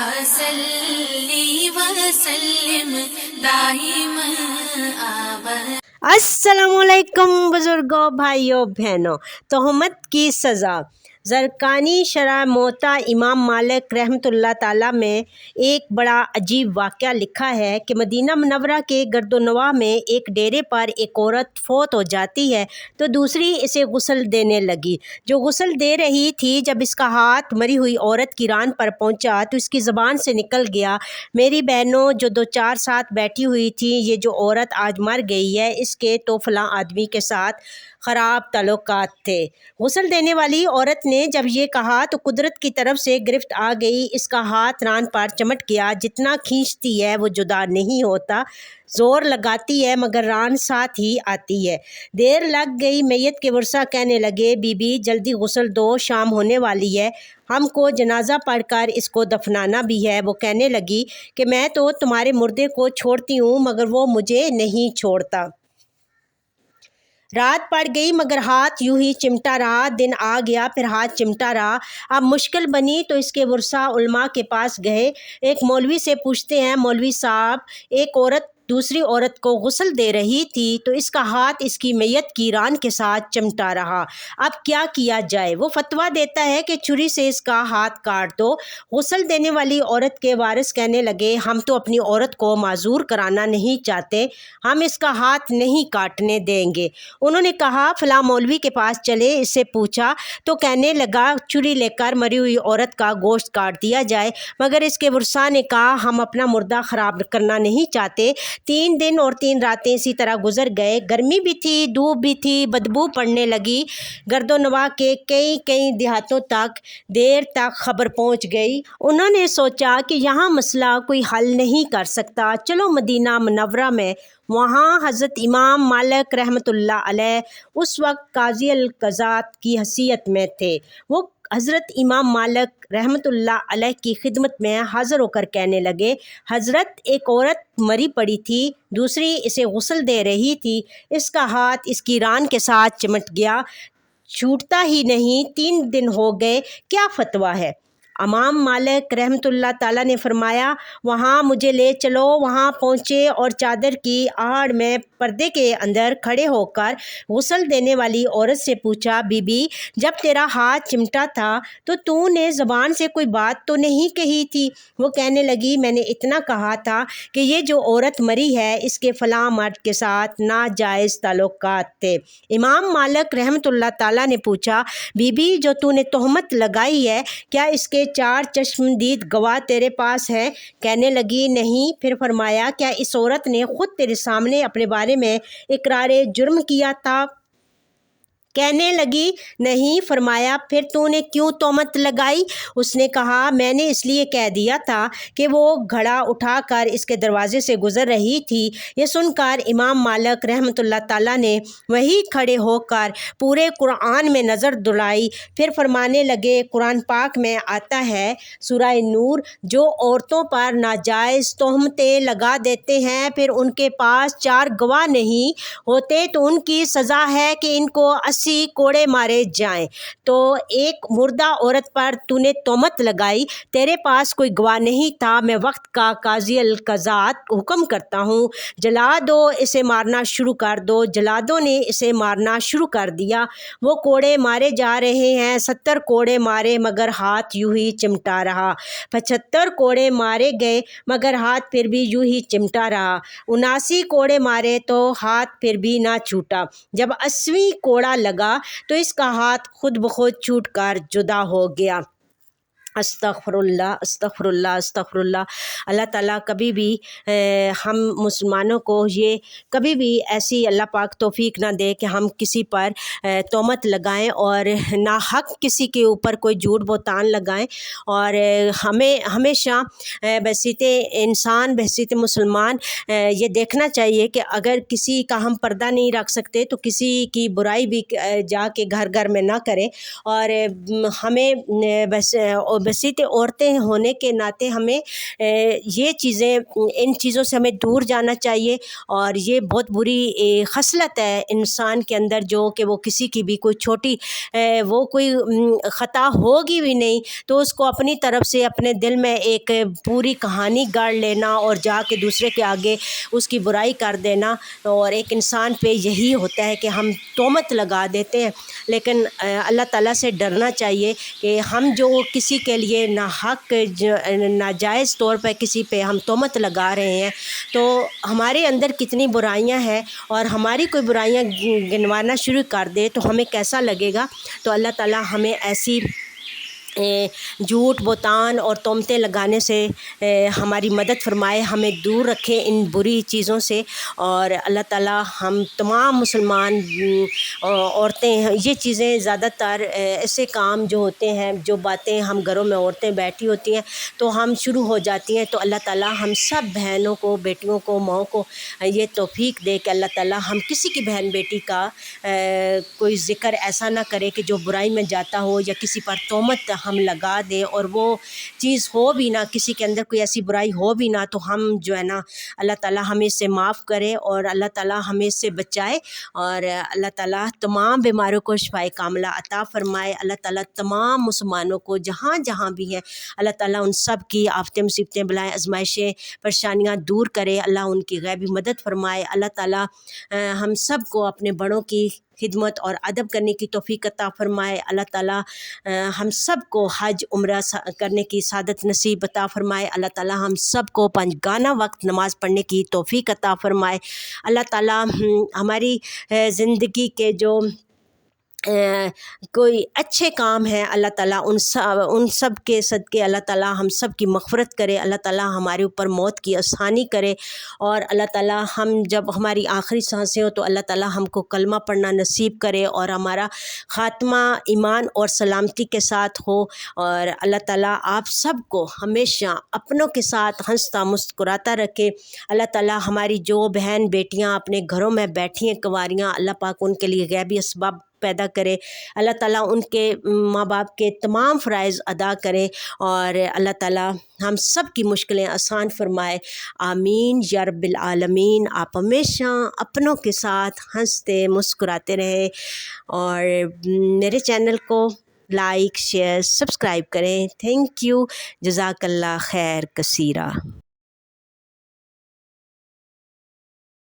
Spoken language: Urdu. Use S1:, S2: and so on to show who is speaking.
S1: صلی وسلم دائما ابدا۔
S2: السلام علیکم بزرگوں، بھائیوں، بہنوں۔ تہمت کی سزا۔ زرقانی شرح موطا امام مالک رحمۃ اللہ تعالیٰ میں ایک بڑا عجیب واقعہ لکھا ہے کہ مدینہ منورہ کے گرد و نواح میں ایک ڈیرے پر ایک عورت فوت ہو جاتی ہے تو دوسری اسے غسل دینے لگی۔ جو غسل دے رہی تھی، جب اس کا ہاتھ مری ہوئی عورت کی ران پر پہنچا تو اس کی زبان سے نکل گیا، میری بہنوں جو دو چار ساتھ بیٹھی ہوئی تھی، یہ جو عورت آج مر گئی ہے، اس کے تو فلاں آدمی کے ساتھ خراب تعلقات تھے۔ غسل دینے والی عورت نے جب یہ کہا تو قدرت کی طرف سے گرفت آ گئی، اس کا ہاتھ ران پر چمٹ گیا، جتنا کھینچتی ہے وہ جدا نہیں ہوتا، زور لگاتی ہے مگر ران ساتھ ہی آتی ہے۔ دیر لگ گئی، میت کے ورثہ کہنے لگے، بی بی جلدی غسل دو، شام ہونے والی ہے، ہم کو جنازہ پڑھ کر اس کو دفنانا بھی ہے۔ وہ کہنے لگی کہ میں تو تمہارے مردے کو چھوڑتی ہوں مگر وہ مجھے نہیں چھوڑتا۔ رات پڑ گئی مگر ہاتھ یوں ہی چمٹا رہا، دن آ گیا پھر ہاتھ چمٹا رہا۔ اب مشکل بنی تو اس کے ورثہ علماء کے پاس گئے، ایک مولوی سے پوچھتے ہیں، مولوی صاحب ایک عورت دوسری عورت کو غسل دے رہی تھی تو اس کا ہاتھ اس کی میت کی ران کے ساتھ چمٹا رہا، اب کیا کیا جائے؟ وہ فتویٰ دیتا ہے کہ چھری سے اس کا ہاتھ کاٹ دو۔ غسل دینے والی عورت کے وارث کہنے لگے، ہم تو اپنی عورت کو معذور کرانا نہیں چاہتے، ہم اس کا ہاتھ نہیں کاٹنے دیں گے۔ انہوں نے کہا فلاں مولوی کے پاس چلے، اس سے پوچھا تو کہنے لگا چھری لے کر مری ہوئی عورت کا گوشت کاٹ دیا جائے، مگر اس کے ورثاء نے کہا ہم اپنا مردہ خراب کرنا نہیں چاہتے۔ 3 دن اور 3 راتیں اسی طرح گزر گئے، گرمی بھی تھی، دھوپ بھی تھی، بدبو پڑنے لگی، گرد و نواح کے کئی دیہاتوں تک دیر تک خبر پہنچ گئی۔ انہوں نے سوچا کہ یہاں مسئلہ کوئی حل نہیں کر سکتا، چلو مدینہ منورہ میں۔ وہاں حضرت امام مالک رحمۃ اللہ علیہ اس وقت قاضی القضات کی حیثیت میں تھے۔ وہ حضرت امام مالک رحمۃ اللہ علیہ کی خدمت میں حاضر ہو کر کہنے لگے، حضرت ایک عورت مری پڑی تھی، دوسری اسے غسل دے رہی تھی، اس کا ہاتھ اس کی ران کے ساتھ چمٹ گیا، چھوٹتا ہی نہیں، 3 دن ہو گئے، کیا فتویٰ ہے؟ امام مالک رحمۃ اللہ تعالیٰ نے فرمایا، وہاں مجھے لے چلو۔ وہاں پہنچے اور چادر کی آڑ میں پردے کے اندر کھڑے ہو کر غسل دینے والی عورت سے پوچھا، بی بی جب تیرا ہاتھ چمٹا تھا تو نے زبان سے کوئی بات تو نہیں کہی تھی؟ وہ کہنے لگی، میں نے اتنا کہا تھا کہ یہ جو عورت مری ہے اس کے فلاں مرد کے ساتھ ناجائز تعلقات تھے۔ امام مالک رحمۃ اللہ تعالیٰ نے پوچھا، بی بی جو تو نے تہمت لگائی ہے کیا اس کے 4 چشمدید گواہ تیرے پاس ہیں؟ کہنے لگی نہیں۔ پھر فرمایا، کیا اس عورت نے خود تیرے سامنے اپنے بارے میں اقرار جرم کیا تھا؟ کہنے لگی نہیں۔ فرمایا، پھر تو نے کیوں تہمت لگائی؟ اس نے کہا، میں نے اس لیے کہہ دیا تھا کہ وہ گھڑا اٹھا کر اس کے دروازے سے گزر رہی تھی۔ یہ سن کر امام مالک رحمۃ اللہ تعالیٰ نے وہیں کھڑے ہو کر پورے قرآن میں نظر دوڑائی، پھر فرمانے لگے، قرآن پاک میں آتا ہے سورہ نور، جو عورتوں پر ناجائز تہمتیں لگا دیتے ہیں پھر ان کے پاس 4 گواہ نہیں ہوتے تو ان کی سزا ہے کہ ان کو 80 کوڑے مارے جائیں۔ تو ایک مردہ عورت پر تو نے تہمت لگائی، تیرے پاس کوئی گواہ نہیں تھا، میں وقت کا قاضی القضات حکم کرتا ہوں، جلا دو، اسے مارنا شروع کر دو۔ جلادوں نے اسے مارنا شروع کر دیا، وہ کوڑے مارے جا رہے ہیں، 70 کوڑے مارے مگر ہاتھ یوں ہی چمٹا رہا، 75 کوڑے مارے گئے مگر ہاتھ پھر بھی یوں ہی چمٹا رہا، 79 کوڑے مارے تو ہاتھ پھر بھی نہ چھوٹا، جب 80ویں کوڑا لگا تو اس کا ہاتھ خود بخود چھوٹ کر جدا ہو گیا۔ استغفر اللہ استغفر اللہ استغفر اللہ۔ اللہ تعالیٰ کبھی بھی ہم مسلمانوں کو یہ کبھی بھی ایسی اللہ پاک توفیق نہ دے کہ ہم کسی پر تہمت لگائیں اور ناحق کسی کے اوپر کوئی جھوٹ بہتان لگائیں، اور ہمیں ہمیشہ بحیثیت انسان، بحیثیت مسلمان یہ دیکھنا چاہیے کہ اگر کسی کا ہم پردہ نہیں رکھ سکتے تو کسی کی برائی بھی جا کے گھر گھر میں نہ کریں، اور ہمیں بسیط عورتیں ہونے کے ناطے ہمیں یہ چیزیں ان چیزوں سے ہمیں دور جانا چاہیے، اور یہ بہت بری خصلت ہے انسان کے اندر، جو کہ وہ کسی کی بھی کوئی چھوٹی وہ کوئی خطا ہوگی بھی نہیں تو اس کو اپنی طرف سے اپنے دل میں ایک پوری کہانی گاڑ لینا اور جا کے دوسرے کے آگے اس کی برائی کر دینا، اور ایک انسان پہ یہی ہوتا ہے کہ ہم تہمت لگا دیتے ہیں۔ لیکن اللہ تعالیٰ سے ڈرنا چاہیے کہ ہم جو کسی کے لیے ناحق ناجائز طور پہ کسی پہ ہم تہمت لگا رہے ہیں تو ہمارے اندر کتنی برائیاں ہیں، اور ہماری کوئی برائیاں گنوانا شروع کر دے تو ہمیں کیسا لگے گا۔ تو اللہ تعالیٰ ہمیں ایسی جھوٹ بہتان اور تہمتیں لگانے سے ہماری مدد فرمائے، ہمیں دور رکھے ان بری چیزوں سے، اور اللہ تعالیٰ ہم تمام مسلمان عورتیں یہ چیزیں زیادہ تر ایسے کام جو ہوتے ہیں، جو باتیں ہم گھروں میں عورتیں بیٹھی ہوتی ہیں تو ہم شروع ہو جاتی ہیں، تو اللہ تعالیٰ ہم سب بہنوں کو، بیٹیوں کو، ماؤں کو یہ توفیق دے کہ اللہ تعالیٰ ہم کسی کی بہن بیٹی کا کوئی ذکر ایسا نہ کرے کہ جو برائی میں جاتا ہو، یا کسی پر تہمت ہم لگا دیں اور وہ چیز ہو بھی نہ، کسی کے اندر کوئی ایسی برائی ہو بھی نہ، تو ہم جو ہے نا اللہ تعالیٰ ہمیں اس سے معاف کرے اور اللہ تعالیٰ ہمیں اس سے بچائے، اور اللہ تعالیٰ تمام بیماروں کو شفائے کاملہ عطا فرمائے۔ اللہ تعالیٰ تمام مسلمانوں کو جہاں جہاں بھی ہیں اللہ تعالیٰ ان سب کی آفتیں، مصیبتیں، بلائیں، آزمائشیں، پریشانیاں دور کرے، اللہ ان کی غیبی مدد فرمائے۔ اللہ تعالیٰ ہم سب کو اپنے بڑوں کی خدمت اور ادب کرنے کی توفیق عطا فرمائے۔ اللہ تعالیٰ ہم سب کو حج عمرہ کرنے کی سعادت نصیب عطا فرمائے۔ اللہ تعالیٰ ہم سب کو پنجگانہ وقت نماز پڑھنے کی توفیق عطا فرمائے۔ اللہ تعالیٰ ہماری زندگی کے جو کوئی اچھے کام ہیں اللہ تعالیٰ ان سب کے صدقے اللہ تعالیٰ ہم سب کی مغفرت کرے، اللہ تعالیٰ ہمارے اوپر موت کی آسانی کرے، اور اللہ تعالیٰ ہم جب ہماری آخری سانسیں ہو تو اللہ تعالیٰ ہم کو کلمہ پڑھنا نصیب کرے اور ہمارا خاتمہ ایمان اور سلامتی کے ساتھ ہو، اور اللہ تعالیٰ آپ سب کو ہمیشہ اپنوں کے ساتھ ہنستا مسکراتا رکھے۔ اللہ تعالیٰ ہماری جو بہن بیٹیاں اپنے گھروں میں بیٹھی ہیں کنواریاں، اللہ پاک ان کے لیے غیبی اسباب پیدا کرے، اللہ تعالیٰ ان کے ماں باپ کے تمام فرائض ادا کرے، اور اللہ تعالیٰ ہم سب کی مشکلیں آسان فرمائے۔ آمین یا رب العالمین۔ آپ ہمیشہ اپنوں کے ساتھ ہنستے مسکراتے رہیں، اور میرے چینل کو لائک، شیئر، سبسکرائب کریں۔ تھینک یو، جزاک اللہ خیر کثیرہ۔